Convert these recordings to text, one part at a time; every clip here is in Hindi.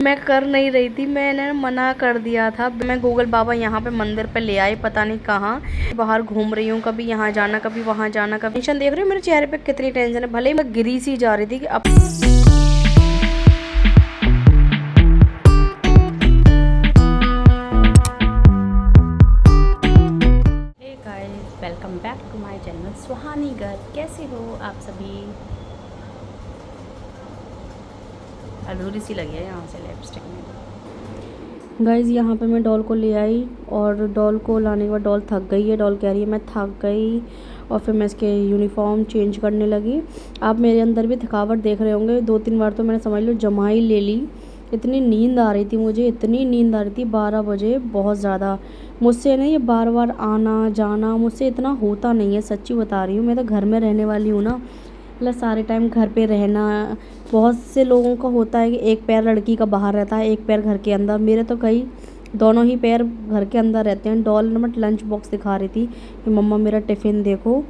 मैं कर नहीं रही थी, मैंने मना कर दिया था। मैं गूगल बाबा यहाँ पे मंदिर पे ले आए, पता नहीं कहाँ बाहर घूम रही हूँ, कभी यहाँ जाना कभी वहाँ जाना। कभी टेंशन देख रही हूँ मेरे चेहरे पे कितनी टेंशन है, भले ही मैं गिरी सी जा रही थी कि अब guys, welcome back to my channel Suhani घर। कैसे हो आप सभी? अधूरी सी लगी है यहाँ से लिपस्टिक में। गाइस, यहाँ पे मैं डॉल को ले आई और डॉल को लाने के बाद डॉल थक गई है। डॉल कह रही है मैं थक गई, और फिर मैं इसके यूनिफॉर्म चेंज करने लगी। आप मेरे अंदर भी थकावट देख रहे होंगे, 2-3 बार तो मैंने समझ लो जमा ही ले ली। इतनी नींद आ रही थी मुझे, इतनी नींद आ रही थी 12 बजे, बहुत ज़्यादा। मुझसे ना ये बार बार आना जाना मुझसे इतना होता नहीं है, सच्ची बता रही हूँ। मैं तो घर में रहने वाली हूँ ना, मतलब सारे टाइम घर पे रहना। बहुत से लोगों का होता है कि एक पैर लड़की का बाहर रहता है, एक पैर घर के अंदर। मेरे तो कई दोनों ही पैर घर के अंदर रहते हैं। डॉल ने मत लंच बॉक्स दिखा रही थी कि मम्मा मेरा टिफ़िन देखो,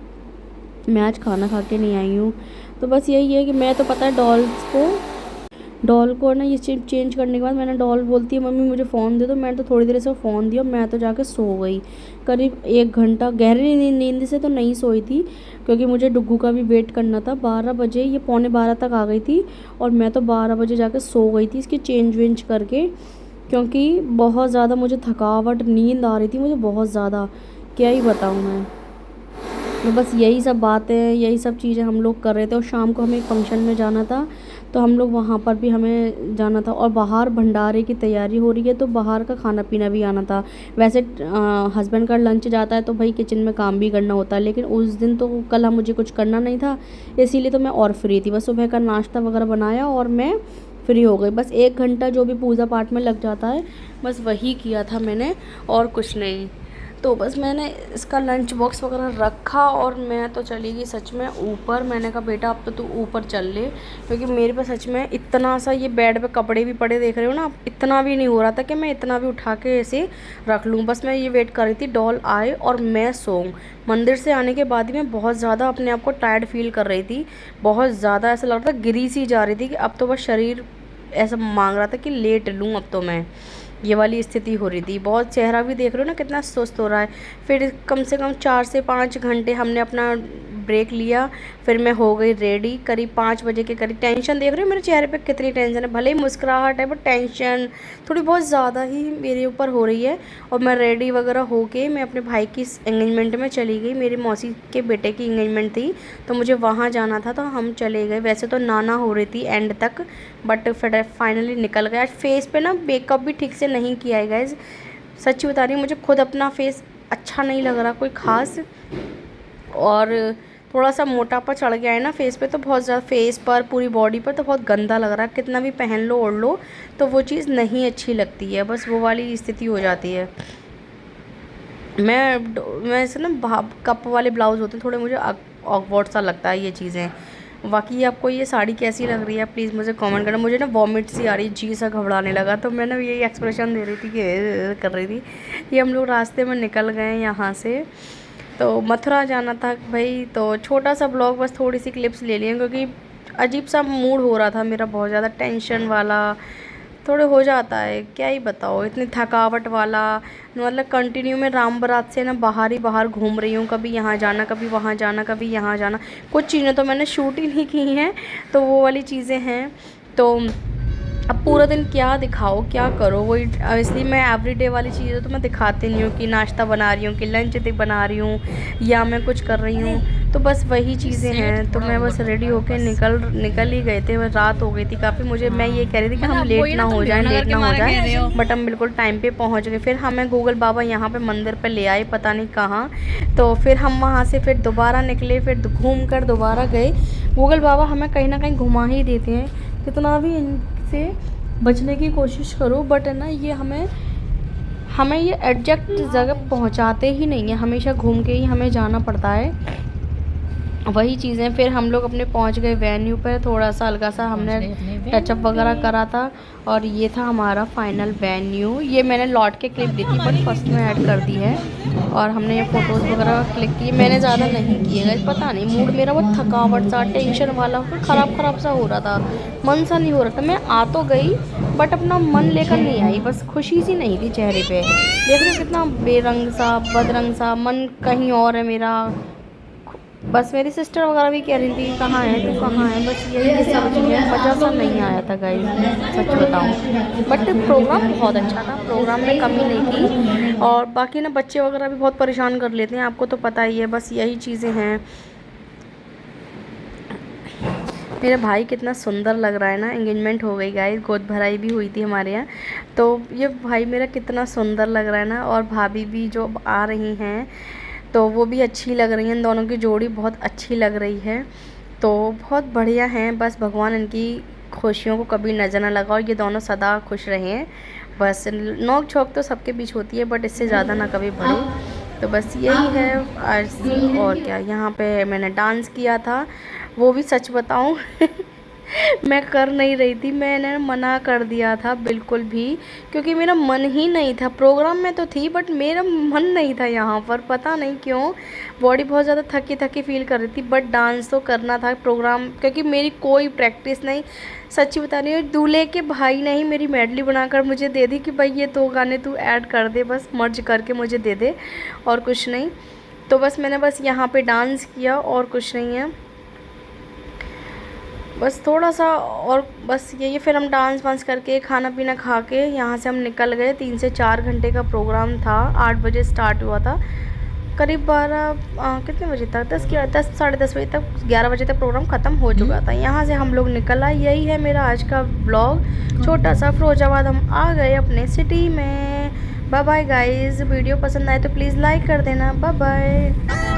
मैं आज खाना खा के नहीं आई हूँ। तो बस यही है कि मैं तो पता है डॉल को ना ये चेंज करने के बाद मैंने डॉल बोलती है मम्मी मुझे फ़ोन दे दो। मैंने तो थोड़ी देर से फ़ोन दिया, मैं तो जाके सो गई। करीब 1 घंटा गहरी नींद से तो नहीं सोई थी, क्योंकि मुझे डुग्गू का भी वेट करना था। 12 बजे, ये 11:45 तक आ गई थी और मैं तो 12 बजे जाके सो गई थी इसकी चेंज वेंज करके, क्योंकि बहुत ज़्यादा मुझे थकावट नींद आ रही थी मुझे बहुत ज़्यादा, क्या ही बताऊँ मैं। तो बस यही सब बातें, यही सब चीज़ें हम लोग कर रहे थे। और शाम को हमें एक फंक्शन में जाना था, तो हम लोग वहाँ पर भी हमें जाना था। और बाहर भंडारे की तैयारी हो रही है, तो बाहर का खाना पीना भी आना था। वैसे हस्बैंड का लंच जाता है तो भाई किचन में काम भी करना होता है, लेकिन उस दिन तो कल मुझे कुछ करना नहीं था, इसीलिए तो मैं और फ्री थी। बस सुबह का नाश्ता वगैरह बनाया और मैं फ्री हो गई। बस 1 घंटा जो भी पूजा पाठ में लग जाता है, बस वही किया था मैंने, और कुछ नहीं। तो बस मैंने इसका लंच बॉक्स वगैरह रखा और मैं तो चली गई सच में ऊपर। मैंने कहा बेटा अब तो तू ऊपर चल ले, क्योंकि मेरे पे सच में इतना सा ये बेड पे कपड़े भी पड़े देख रहे हो ना, इतना भी नहीं हो रहा था कि मैं इतना भी उठा के ऐसे रख लूँ। बस मैं ये वेट कर रही थी डॉल आए और मैं सोऊं। मंदिर से आने के बाद ही मैं बहुत ज़्यादा अपने आप को टायर्ड फील कर रही थी, बहुत ज़्यादा ऐसा लग रहा था गिरी सी जा रही थी कि अब तो बस शरीर ऐसा मांग रहा था कि लेट लूँ अब तो मैं। ये वाली स्थिति हो रही थी। बहुत चेहरा भी देख रहे हो ना कितना सुस्त हो रहा है। फिर कम से कम 4 से 5 घंटे हमने अपना ब्रेक लिया, फिर मैं हो गई रेडी करीब 5 बजे के करीब। टेंशन देख रहे हो मेरे चेहरे पे कितनी टेंशन है, भले ही मुस्कुराहट है बट टेंशन थोड़ी बहुत ज़्यादा ही मेरे ऊपर हो रही है। और मैं रेडी वगैरह होके मैं अपने भाई की एंगेजमेंट में चली गई। मेरी मौसी के बेटे की एंगेजमेंट थी, तो मुझे वहाँ जाना था, तो हम चले गए। वैसे तो नाना हो रही थी एंड तक, बट फिर फाइनली निकल गया। फेस पे ना मेकअप भी ठीक से नहीं किया है गाइज, सच्ची बता रही हूँ। मुझे खुद अपना फेस अच्छा नहीं लग रहा कोई ख़ास, और थोड़ा सा मोटापा चढ़ गया है ना फेस पे, तो बहुत ज़्यादा फेस पर पूरी बॉडी पर तो बहुत गंदा लग रहा है। कितना भी पहन लो ओढ़ लो तो वो चीज़ नहीं अच्छी लगती है, बस वो वाली स्थिति हो जाती है। मैं ऐसे ना कप वाले ब्लाउज़ होते हैं थोड़े, मुझे ऑकवर्ड सा लगता है ये चीज़ें। बाकी आपको ये साड़ी कैसी लग रही है प्लीज़ मुझे कमेंट करना। मुझे ना वॉमिट सी आ रही है, जी सा घबराने लगा, तो मैं ना यही एक्सप्रेशन दे रही थी कि कर रही थी। ये हम लोग रास्ते में निकल गए यहाँ से, तो मथुरा जाना था भाई। तो छोटा सा ब्लॉग, बस थोड़ी सी क्लिप्स ले लिए, क्योंकि अजीब सा मूड हो रहा था मेरा, बहुत ज़्यादा टेंशन वाला थोड़े हो जाता है, क्या ही बताओ, इतनी थकावट वाला। मतलब कंटिन्यू में राम बारात से ना बाहर ही बाहर घूम रही हूँ, कभी यहाँ जाना कभी वहाँ जाना कभी यहाँ जाना। कुछ चीज़ें तो मैंने शूट ही नहीं की हैं, तो वो वाली चीज़ें हैं। तो अब पूरा दिन क्या दिखाओ क्या करो, वही इसलिए मैं एवरीडे वाली चीज़ें तो मैं दिखाती नहीं हूँ कि नाश्ता बना रही हूँ कि लंच बना रही हूँ या मैं कुछ कर रही हूँ। तो बस वही चीज़ें हैं। तो मैं बस रेडी होके निकल ही गए थे, बस रात हो गई थी काफ़ी। मैं ये कह रही थी कि हम लेट ना हो जाए, बट हम बिल्कुल टाइम पे पहुँच गए। फिर हमें गूगल बाबा यहाँ पे मंदिर पे ले आए, पता नहीं कहाँ। तो फिर हम वहाँ से फिर दोबारा निकले, फिर घूम कर दोबारा गए। गूगल बाबा हमें कहीं ना कहीं घुमा ही देते हैं, कितना भी इनसे बचने की कोशिश करो, बट है ना ये हमें ये एग्जैक्ट जगह पहुंचाते ही नहीं है, हमेशा घूम के ही हमें जाना पड़ता है। वही चीज़ें। फिर हम लोग अपने पहुंच गए वेन्यू पर, थोड़ा सा हल्का सा हमने टचअप वगैरह करा था और ये था हमारा फाइनल वेन्यू। ये मैंने लौट के क्लिप ली थी बट फर्स्ट में ऐड कर दी है और हमने ये फ़ोटोज़ वगैरह क्लिक की। मैंने ज़्यादा नहीं किए गए, पता नहीं मूड मेरा बहुत थकावट सा, टेंशन वाला, फिर ख़राब सा हो रहा था, मन सा नहीं हो रहा था। मैं आ तो गई बट अपना मन लेकर नहीं आई, बस खुशी सी नहीं थी चेहरे पे। देख रहे हो कितना बेरंग सा, बदरंग सा, मन कहीं और है मेरा। बस मेरी सिस्टर वगैरह भी कह रही थी कहाँ है तू, कहाँ है, बस यही सब चीज़ें, मज़ा सा नहीं आया था गाइस, सच बताऊँ। बट प्रोग्राम बहुत अच्छा था, प्रोग्राम में कमी नहीं थी। और बाकी ना बच्चे वगैरह भी बहुत परेशान कर लेते हैं, आपको तो पता ही है, बस यही चीज़ें हैं। मेरा भाई कितना सुंदर लग रहा है ना। एंगेजमेंट हो गई गाइस, गोद भराई भी हुई थी हमारे यहाँ, तो ये भाई मेरा कितना सुंदर लग रहा है ना। और भाभी भी जो आ रही हैं तो वो भी अच्छी लग रही हैं, इन दोनों की जोड़ी बहुत अच्छी लग रही है, तो बहुत बढ़िया हैं। बस भगवान इनकी खुशियों को कभी नज़र ना लगा और ये दोनों सदा खुश रहें। बस नोक झोंक तो सबके बीच होती है बट इससे ज़्यादा ना कभी बढ़े, तो बस यही है आज। और क्या, यहाँ पे मैंने डांस किया था, वो भी सच बताऊँ मैं कर नहीं रही थी, मैंने मना कर दिया था बिल्कुल भी, क्योंकि मेरा मन ही नहीं था। प्रोग्राम में तो थी बट मेरा मन नहीं था यहाँ पर, पता नहीं क्यों। बॉडी बहुत ज़्यादा थकी थकी फील कर रही थी बट डांस तो करना था प्रोग्राम, क्योंकि मेरी कोई प्रैक्टिस नहीं। सच्ची बता रही हूँ, दूल्हे के भाई ने ही मेरी मेडली बनाकर मुझे दे दी कि भाई ये 2 गाने तू ऐड कर दे, बस मर्ज करके मुझे दे दे, और कुछ नहीं। तो बस मैंने बस यहाँ पर डांस किया और कुछ नहीं है, बस थोड़ा सा, और बस यही। फिर हम डांस वांस करके खाना पीना खा के यहाँ से हम निकल गए। 3 से 4 घंटे का प्रोग्राम था, 8 बजे स्टार्ट हुआ था, करीब 12 कितने बजे तक, 10 साढ़े 10 बजे तक, 11 बजे तक प्रोग्राम ख़त्म हो चुका था। यहाँ से हम लोग निकल आए। यही है मेरा आज का ब्लॉग, छोटा सा। फिरोजाबाद हम आ गए अपने सिटी में। बाय बाय गाइज़, वीडियो पसंद आए तो प्लीज़ लाइक कर देना। Bye bye.